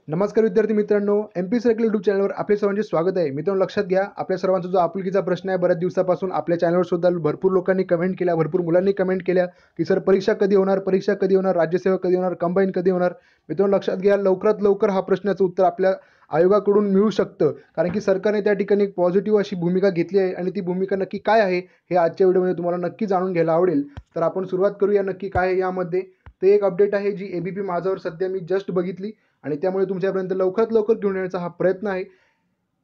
नमस्कार विद्यार्थी मित्रांनो, एमपी सर्कल यूट्यूब चॅनलवर आपले सर्वांचे स्वागत आहे. मित्रांनो, लक्षात घ्या, आपल्या सर्वांचा जो आपुलकीचा प्रश्न आहे, बऱ्याच दिवसापासून आपल्या चॅनलवर सुद्धा भरपूर लोकांनी कमेंट केल्या, भरपूर मुलांनी कमेंट केल्या की सर परीक्षा कधी होणार, परीक्षा कधी होणार, राज्यसेवा कधी होणार, कंबाईन कधी होणार. मित्रांनो, लक्षात घ्या, लवकरात लवकर हा प्रश्नाचं उत्तर आपल्या आयोगाकडून मिळू शकतं, कारण की सरकारने त्या ठिकाणी एक पॉझिटिव्ह अशी भूमिका घेतली आहे आणि ती भूमिका नक्की काय आहे हे आजच्या व्हिडिओमध्ये तुम्हाला नक्की जाणून घ्यायला आवडेल. तर आपण सुरुवात करूया नक्की काय आहे यामध्ये. ते एक अपडेट आहे जी एबीपी माझावर सध्या मी जस्ट बघितली आणि त्यामुळे तुमच्यापर्यंत लवकरात लवकर घेऊन येण्याचा हा प्रयत्न आहे.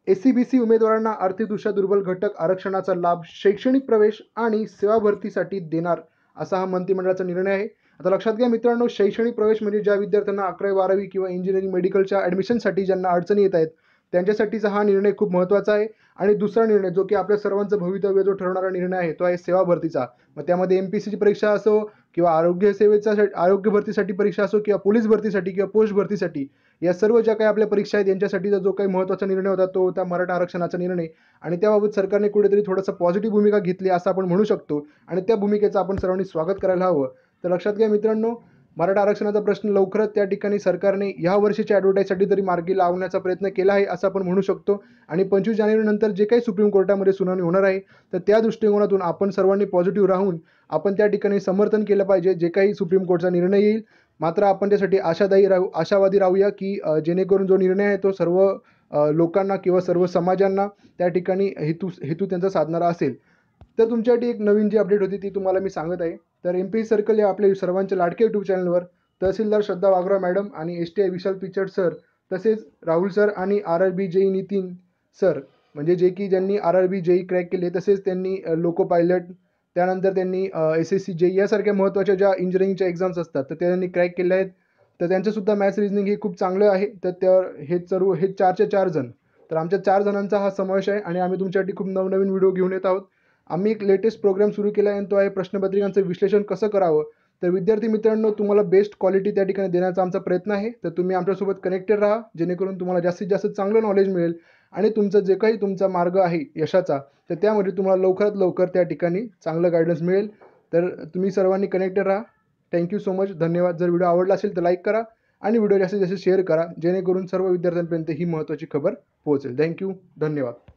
एससीबीसी उमेदवारांना आर्थिकदृष्ट्या दुर्बल घटक आरक्षणाचा लाभ शैक्षणिक प्रवेश आणि सेवा भरतीसाठी देणार, असा हा मंत्रिमंडळाचा निर्णय आहे. आता लक्षात घ्या मित्रांनो, शैक्षणिक प्रवेश म्हणजे ज्या विद्यार्थ्यांना 11वी 12वी किंवा इंजिनिअरिंग मेडिकलच्या ॲडमिशनसाठी ज्यांना अडचणी येत आहेत त्यांच्यासाठीचा हा निर्णय खूप महत्त्वाचा आहे. आणि दुसरा निर्णय जो की आपल्या सर्वांचं भवितव्य जो ठरवणारा निर्णय आहे तो आहे सेवा भरतीचा. मग त्यामध्ये एमपीएससीची परीक्षा असो किंवा आरोग्य भरतीसाठी परीक्षा असो किंवा पोलीस भरतीसाठी किंवा पोस्ट भरतीसाठी, या सर्व ज्या काही आपल्या परीक्षा आहेत यांच्यासाठीचा जो काही महत्त्वाचा निर्णय होता तो होता मराठा आरक्षणाचा निर्णय. आणि त्याबाबत सरकारने कुठेतरी थोडंसं पॉझिटिव्ह भूमिका घेतली असं आपण म्हणू शकतो आणि त्या भूमिकेचं आपण सर्वांनी स्वागत करायला हवं. तर लक्षात घ्या मित्रांनो, मराठा आरक्षणाचा प्रश्न लवकरच त्या ठिकाणी सरकारने ह्या वर्षीच्या ॲडव्हर्टाईजसाठी तरी मार्गी लावण्याचा प्रयत्न केला आहे असं आपण म्हणू शकतो. आणि 25 जानेवारीनंतर जे काही सुप्रीम कोर्टामध्ये सुनावणी होणार आहे तर त्या दृष्टिकोनातून आपण सर्वांनी पॉझिटिव्ह राहून आपण त्या ठिकाणी समर्थन केलं पाहिजे जे काही सुप्रीम कोर्टचा निर्णय येईल. मात्र आपण त्यासाठी आशावादी राहूया की जेणेकरून जो निर्णय आहे तो सर्व लोकांना किंवा सर्व समाजांना त्या ठिकाणी हेतू त्यांचा साधणारा असेल. तर तुमच्यासाठी एक नवीन जी अपडेट होती ती तुम्हाला मी सांगत आहे. तर एमपी सर्कल या आपल्या सर्वांच्या लाडके यूट्यूब चॅनलवर तहसीलदार श्रद्धा वाघराव मॅडम आणि एसटीआय विशाल पिचड सर, तसेच राहुल सर आणि आरआरबी जेई नितीन सर, म्हणजे जे की ज्यांनी आरआरबी जेई क्रॅक केले, तसेच त्यांनी लोको पायलट, त्यानंतर त्यांनी एसएससी जेई यासारख्या महत्त्वाच्या ज्या इंजिनिअरिंगच्या एक्झाम्स असतात तर त्यांनी क्रॅक केल्या आहेत. तर त्यांचंसुद्धा मॅथ्स रिजनिंग हे खूप चांगलं आहे. तर त्यावर हे 4चे 4 जण, तर आमच्या 4 जणांचा हा समावेश आहे आणि आम्ही तुमच्यासाठी खूप नवनवीन व्हिडिओ घेऊन येत आहोत. आम्ही एक लेटेस्ट प्रोग्राम सुरू केला आहे आणि तो आहे प्रश्नपत्रिकांचं विश्लेषण कसं करावं. तर विद्यार्थी मित्रांनो, तुम्हाला बेस्ट क्वालिटी त्या ठिकाणी देण्याचा आमचा प्रयत्न आहे. तर तुम्ही आमच्यासोबत कनेक्टेड राहा जेणेकरून तुम्हाला जास्तीत जास्त चांगलं नॉलेज मिळेल आणि तुमचं जे काही तुमचा मार्ग आहे यशाचा, तर त्यामध्ये तुम्हाला लवकरात लवकर त्या ठिकाणी चांगलं गाईडन्स मिळेल. तर तुम्ही सर्वांनी कनेक्टेड राहा. थँक्यू सो मच, धन्यवाद. जर व्हिडिओ आवडला असेल तर लाईक करा आणि व्हिडिओ जास्तीत जास्त शेअर करा जेणेकरून सर्व विद्यार्थ्यांपर्यंत ही महत्त्वाची खबर पोहोचेल. थँक्यू, धन्यवाद.